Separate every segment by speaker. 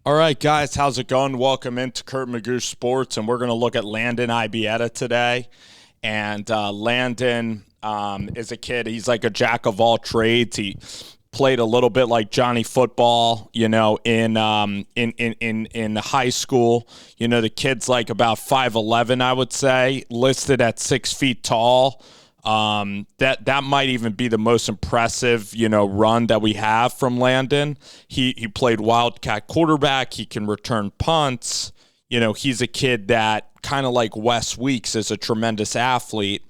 Speaker 1: All right, guys, how's it going? Welcome into Kurt Magoo Sports, and we're going to look at Landon Ibieta today. And Landon is a kid. He's like a jack of all trades. He played a little bit like Johnny Football, in high school. The kid's like about 5'11", I would say, listed at 6 feet tall. That might even be the most impressive, run that we have from Landon. He played Wildcat quarterback. He can return punts. He's a kid that kind of like Wes Weeks is a tremendous athlete.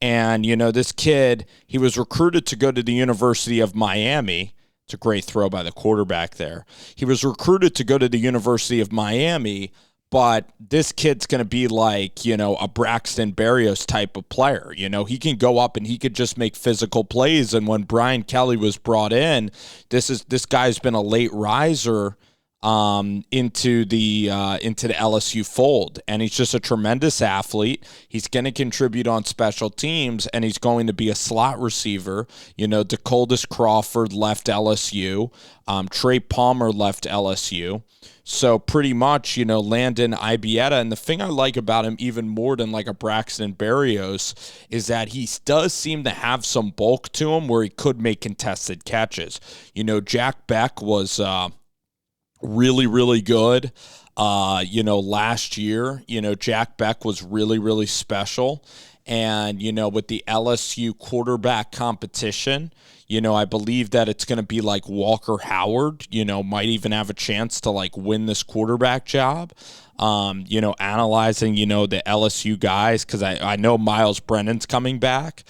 Speaker 1: And, this kid, he was recruited to go to the University of Miami. It's a great throw by the quarterback there. He was recruited to go to the University of Miami, but this kid's going to be like, a Braxton Berrios type of player. He can go up and he could just make physical plays. And when Brian Kelly was brought in, this guy's been a late riser into the LSU fold, and he's just a tremendous athlete. He's going to contribute on special teams, and he's going to be a slot receiver. DeColdis Crawford left LSU. Trey Palmer left LSU. So pretty much, Landon Ibieta, and the thing I like about him even more than like a Braxton Berrios is that he does seem to have some bulk to him where he could make contested catches. Jack Beck was really, really good. Last year, Jack Beck was really, really special. And, with the LSU quarterback competition, I believe that it's going to be like Walker Howard, might even have a chance to like win this quarterback job. Analyzing, the LSU guys, because I know Miles Brennan's coming back.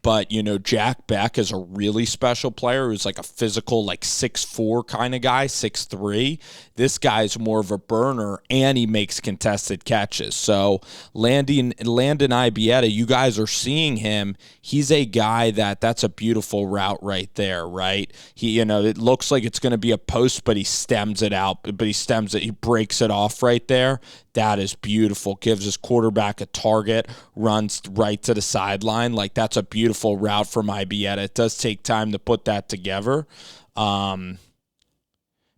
Speaker 1: But, Jack Beck is a really special player who's like a physical, like 6'4" kind of guy, 6'3". This guy's more of a burner, and he makes contested catches. So Landon Ibieta, you guys are seeing him. He's a guy that's a beautiful route right there, right? It looks like it's going to be a post, but he stems it out. He breaks it off right there. That is beautiful. Gives his quarterback a target, runs right to the sideline. Like, that's a beautiful route from Ibieta. It does take time to put that together.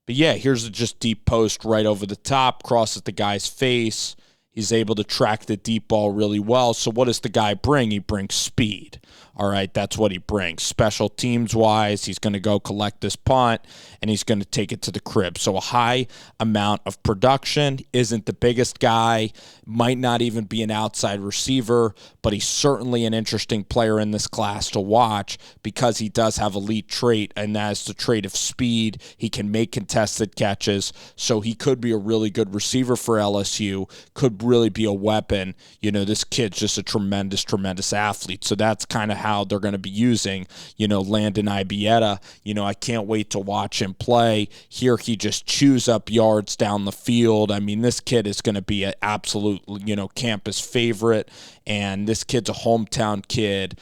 Speaker 1: But yeah, here's a just deep post right over the top, crosses the guy's face. He's able to track the deep ball really well. So what does the guy bring? He brings speed. All right, that's what he brings. Special teams-wise, he's going to go collect this punt, and he's going to take it to the crib. So a high amount of production. Isn't the biggest guy, might not even be an outside receiver, but he's certainly an interesting player in this class to watch because he does have elite trait, and that's the trait of speed. He can make contested catches, so he could be a really good receiver for LSU, could really be a weapon. This kid's just a tremendous, tremendous athlete. So that's kind of how they're going to be using, Landon Ibieta. I can't wait to watch him play. Here he just chews up yards down the field. I mean, this kid is going to be an absolute, campus favorite, and this kid's a hometown kid.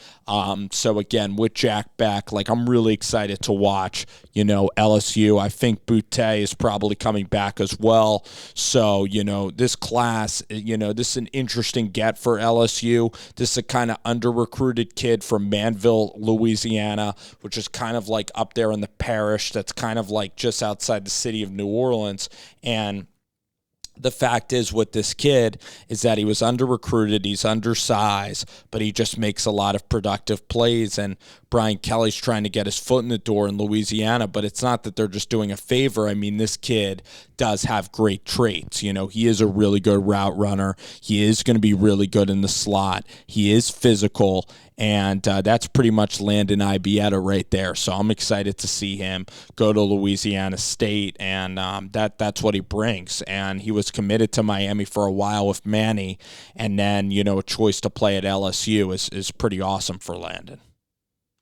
Speaker 1: So again, with Jack Beck, I'm really excited to watch, LSU. I think Boutte is probably coming back as well. So, this class, this is an interesting get for LSU. This is a kind of under-recruited kid from Manville, Louisiana, which is kind of like up there in the parish that's kind of like just outside the city of New Orleans. And the fact is with this kid is that he was under-recruited, he's undersized, but he just makes a lot of productive plays, and Brian Kelly's trying to get his foot in the door in Louisiana, but it's not that they're just doing a favor. I mean, this kid does have great traits. He is a really good route runner. He is going to be really good in the slot. He is physical, and that's pretty much Landon Ibieta right there. So I'm excited to see him go to Louisiana State, and that's what he brings. And he was committed to Miami for a while with Manny, and then, a choice to play at LSU is pretty awesome for Landon.